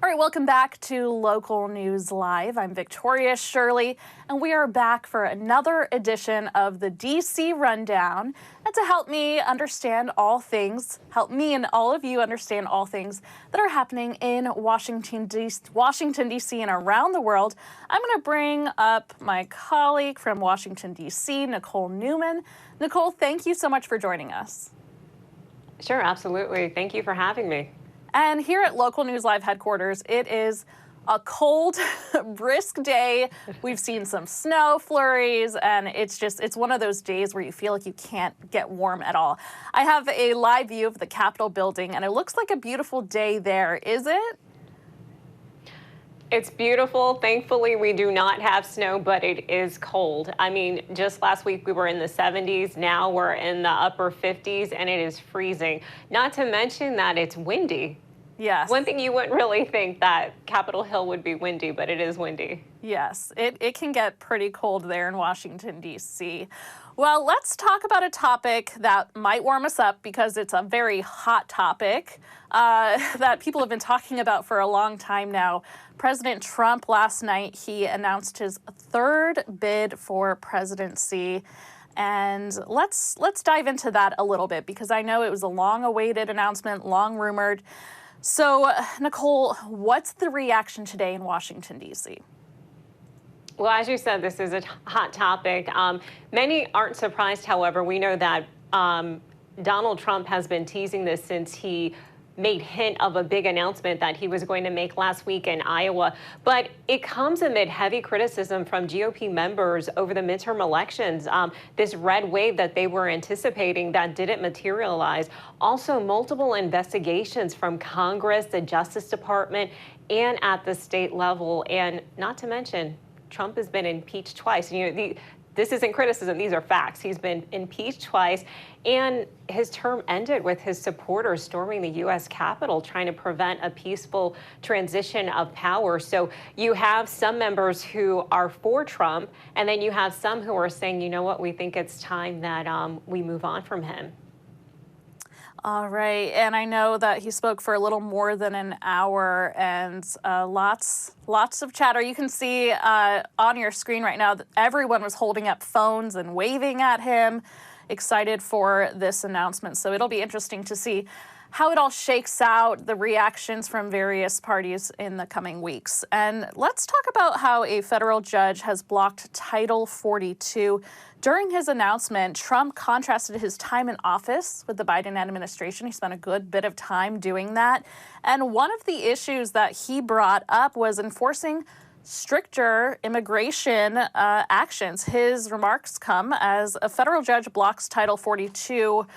All right, welcome back to Local News Live. I'm Victoria Shirley, and we are back for another edition of the DC Rundown. And to help me and all of you understand all things that are happening in Washington, D.C. and around the world, I'm going to bring up my colleague from Washington, D.C., Nicole Newman. Nicole, thank you so much for joining us. Sure, absolutely. Thank you for having me. And here at Local News Live headquarters, it is a cold, brisk day. We've seen some snow flurries, and it's one of those days where you feel like you can't get warm at all. I have a live view of the Capitol building, and it looks like a beautiful day there. Is it? It's beautiful. Thankfully, we do not have snow, but it is cold. I mean, just last week we were in the 70s. Now we're in the upper 50s, and it is freezing. Not to mention that it's windy. Yes. One thing you wouldn't really think that Capitol Hill would be windy, but it is windy. Yes, it can get pretty cold there in Washington, D.C. Well, let's talk about a topic that might warm us up because it's a very hot topic that people have been talking about for a long time now. President Trump last night, he announced his third bid for presidency. And let's dive into that a little bit because I know it was a long-awaited announcement, long rumored. So, Nicole, what's the reaction today in Washington, D.C.? Well, as you said, this is a hot topic. Many aren't surprised, however. We know that Donald Trump has been teasing this since he made hint of a big announcement that he was going to make last week in Iowa. But it comes amid heavy criticism from GOP members over the midterm elections. This red wave that they were anticipating that didn't materialize. Also, multiple investigations from Congress, the Justice Department, and at the state level. And not to mention, Trump has been impeached twice. This isn't criticism, these are facts. He's been impeached twice, and his term ended with his supporters storming the U.S. Capitol, trying to prevent a peaceful transition of power. So you have some members who are for Trump, and then you have some who are saying, you know what, we think it's time that we move on from him. All right, and I know that he spoke for a little more than an hour, and lots of chatter. You can see on your screen right now that everyone was holding up phones and waving at him, excited for this announcement. So it'll be interesting to see how it all shakes out, the reactions from various parties in the coming weeks. And let's talk about how a federal judge has blocked Title 42. During his announcement, Trump contrasted his time in office with the Biden administration. He spent a good bit of time doing that. And one of the issues that he brought up was enforcing stricter immigration actions. His remarks come as a federal judge blocks Title 42.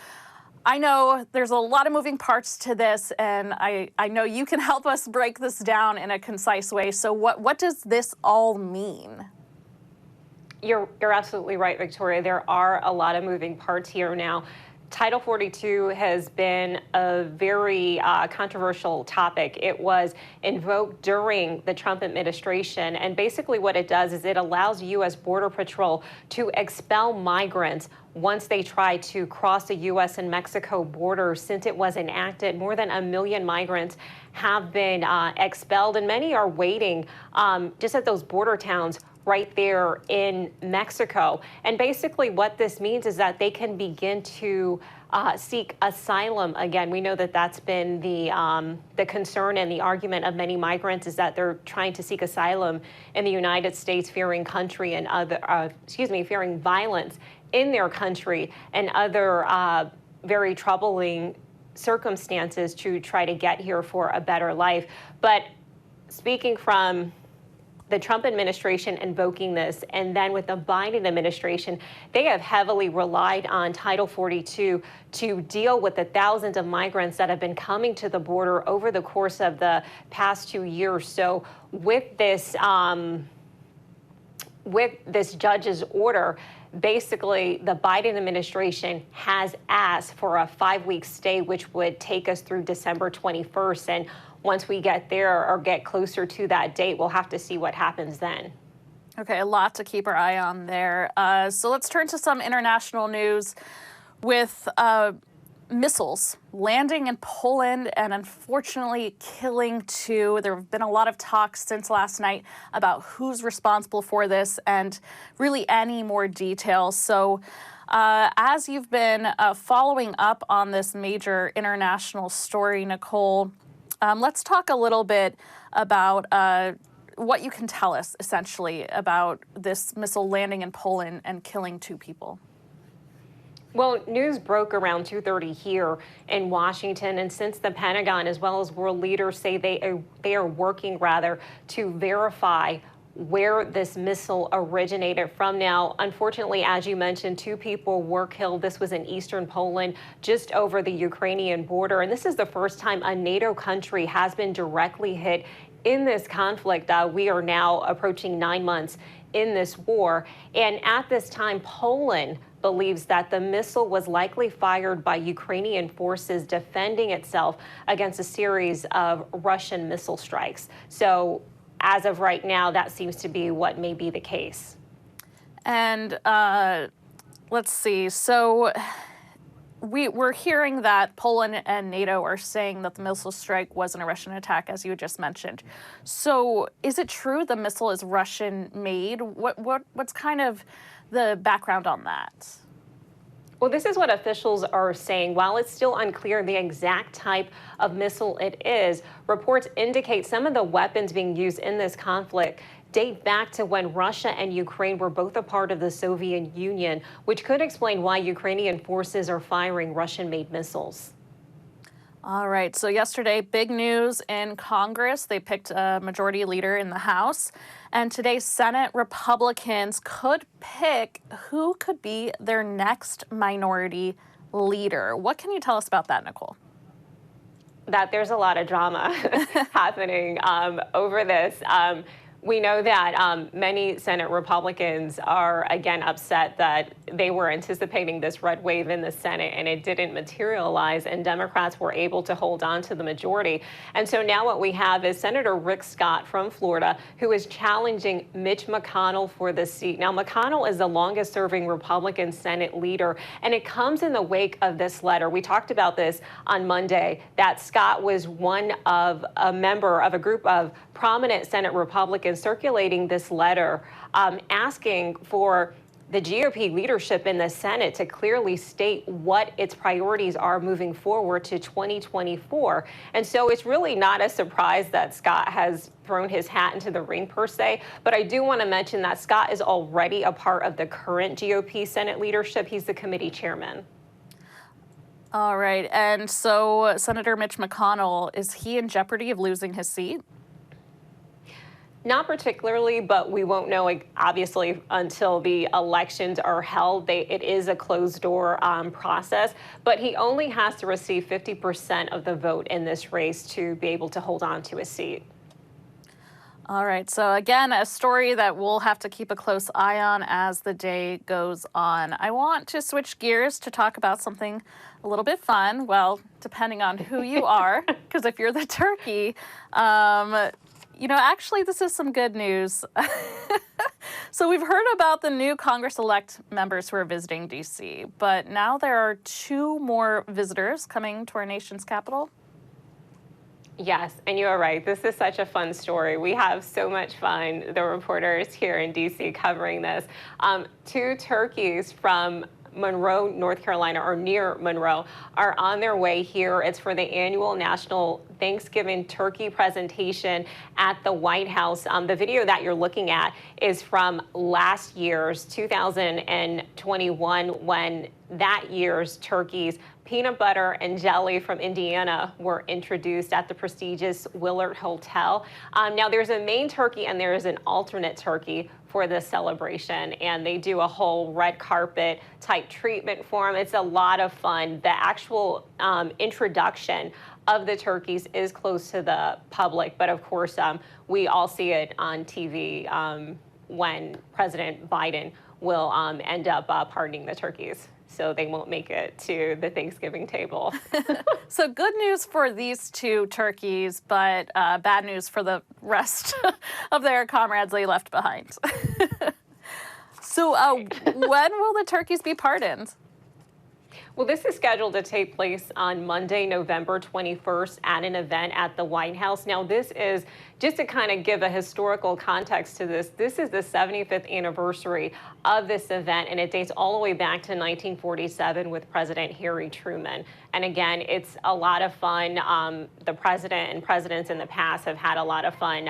I know there's a lot of moving parts to this, and I know you can help us break this down in a concise way. So what does this all mean? You're absolutely right, Victoria. There are a lot of moving parts here now. Title 42 has been a very controversial topic. It was invoked during the Trump administration, and basically what it does is it allows U.S. Border Patrol to expel migrants once they try to cross the U.S. and Mexico border. Since it was enacted, more than 1 million migrants have been expelled, and many are waiting just at those border towns right there in Mexico. And basically what this means is that they can begin to seek asylum again. We know that that's been the concern and the argument of many migrants is that they're trying to seek asylum in the United States, fearing country and fearing violence in their country and other very troubling circumstances to try to get here for a better life. But speaking from the Trump administration invoking this, and then with the Biden administration, they have heavily relied on Title 42 to deal with the thousands of migrants that have been coming to the border over the course of the past 2 years. So with this judge's order, basically the Biden administration has asked for a 5-week stay, which would take us through December 21st. And once we get there or get closer to that date, we'll have to see what happens then. Okay, a lot to keep our eye on there. So let's turn to some international news with missiles landing in Poland and unfortunately killing 2. There have been a lot of talk since last night about who's responsible for this and really any more details. So as you've been following up on this major international story, Nicole, let's talk a little bit about what you can tell us essentially about this missile landing in Poland and killing 2 people. Well, news broke around 2:30 here in Washington, and since the Pentagon as well as world leaders say they are working to verify where this missile originated from. Now, unfortunately, as you mentioned, 2 people were killed. This was in eastern Poland, just over the Ukrainian border, and this is the first time a NATO country has been directly hit in this conflict. We are now approaching 9 months in this war, and at this time, Poland believes that the missile was likely fired by Ukrainian forces defending itself against a series of Russian missile strikes. So as of right now, that seems to be what may be the case. And let's see. So we're hearing that Poland and NATO are saying that the missile strike wasn't a Russian attack, as you just mentioned. So is it true the missile is Russian made? What's kind of the background on that? Well, this is what officials are saying. While it's still unclear the exact type of missile it is, reports indicate some of the weapons being used in this conflict date back to when Russia and Ukraine were both a part of the Soviet Union, which could explain why Ukrainian forces are firing Russian-made missiles. All right. So yesterday, big news in Congress. They picked a majority leader in the House. And today, Senate Republicans could pick who could be their next minority leader. What can you tell us about that, Nicole? That there's a lot of drama happening over this. We know that many Senate Republicans are, again, upset that they were anticipating this red wave in the Senate and it didn't materialize, and Democrats were able to hold on to the majority. And so now what we have is Senator Rick Scott from Florida, who is challenging Mitch McConnell for the seat. Now, McConnell is the longest serving Republican Senate leader, and it comes in the wake of this letter. We talked about this on Monday, that Scott was a member of a group of prominent Senate Republicans circulating this letter asking for the GOP leadership in the Senate to clearly state what its priorities are moving forward to 2024. And so it's really not a surprise that Scott has thrown his hat into the ring per se. But I do want to mention that Scott is already a part of the current GOP Senate leadership. He's the committee chairman. All right. And so Senator Mitch McConnell, is he in jeopardy of losing his seat? Not particularly, but we won't know, obviously, until the elections are held. It is a closed-door process, but he only has to receive 50% of the vote in this race to be able to hold on to his seat. All right. So again, a story that we'll have to keep a close eye on as the day goes on. I want to switch gears to talk about something a little bit fun. Well, depending on who you are, because if you're the turkey, actually, this is some good news. So we've heard about the new Congress-elect members who are visiting D.C., but now there are 2 more visitors coming to our nation's capital. Yes, and you are right. This is such a fun story. We have so much fun, the reporters here in D.C. covering this. 2 turkeys from Monroe, North Carolina, or near Monroe, are on their way here. It's for the annual National Thanksgiving Turkey presentation at the White House. The video that you're looking at is from last year's 2021, when that year's turkeys, peanut butter and jelly from Indiana, were introduced at the prestigious Willard Hotel. Now, there's a main turkey and there is an alternate turkey for this celebration, and they do a whole red carpet type treatment for them. It's a lot of fun. The actual introduction of the turkeys is closed to the public, but of course we all see it on TV when President Biden will end up pardoning the turkeys, so they won't make it to the Thanksgiving table. So good news for these 2 turkeys, but bad news for the rest of their comrades they left behind. So when will the turkeys be pardoned? Well, this is scheduled to take place on Monday, November 21st at an event at the White House. Now, this is just to kind of give a historical context to this. This is the 75th anniversary of this event, and it dates all the way back to 1947 with President Harry Truman. And again, it's a lot of fun. The president and presidents in the past have had a lot of fun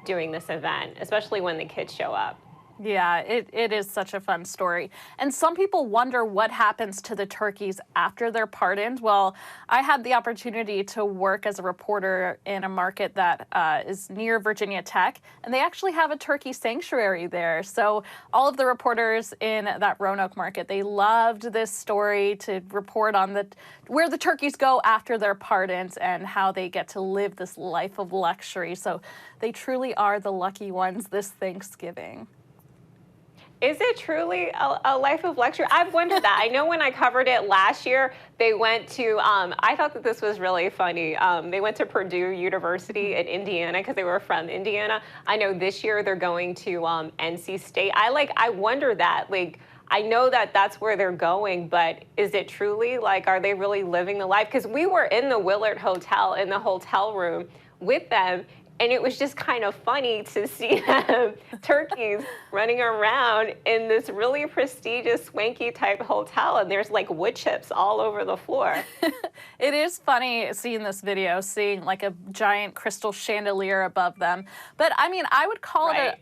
doing this event, especially when the kids show up. Yeah, it is such a fun story. And some people wonder what happens to the turkeys after they're pardoned. Well, I had the opportunity to work as a reporter in a market that is near Virginia Tech, and they actually have a turkey sanctuary there. So all of the reporters in that Roanoke market, they loved this story to report on where the turkeys go after they're pardoned and how they get to live this life of luxury. So they truly are the lucky ones this Thanksgiving. Is it truly a life of luxury? I've wondered that. I know when I covered it last year, they went to, I thought that this was really funny. They went to Purdue University in Indiana because they were from Indiana. I know this year they're going to NC State. I wonder that, I know that that's where they're going, but is it truly, are they really living the life? Because we were in the Willard Hotel, in the hotel room with them, and it was just kind of funny to see them, turkeys, running around in this really prestigious, swanky type hotel. And there's wood chips all over the floor. It is funny seeing this video, seeing a giant crystal chandelier above them. But I mean, I would call it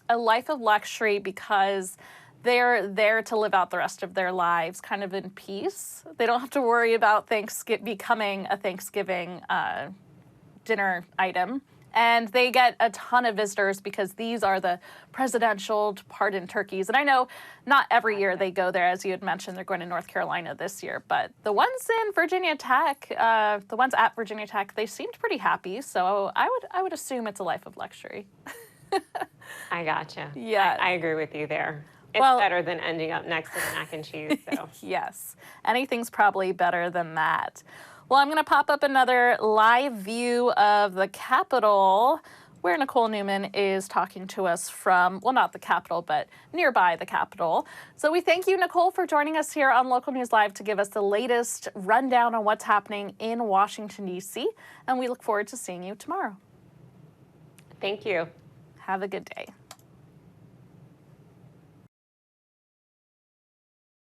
a life of luxury because they're there to live out the rest of their lives kind of in peace. They don't have to worry about becoming a Thanksgiving dinner item. And they get a ton of visitors because these are the presidential pardoned turkeys. And I know not every year they go there, as you had mentioned, they're going to North Carolina this year. But the ones in Virginia Tech, the ones at Virginia Tech, they seemed pretty happy. So I would assume it's a life of luxury. I gotcha. Yeah. I agree with you there. It's better than ending up next to the mac and cheese. So. Yes. Anything's probably better than that. Well, I'm going to pop up another live view of the Capitol where Nicole Newman is talking to us from, well, not the Capitol, but nearby the Capitol. So we thank you, Nicole, for joining us here on Local News Live to give us the latest rundown on what's happening in Washington, D.C. And we look forward to seeing you tomorrow. Thank you. Have a good day.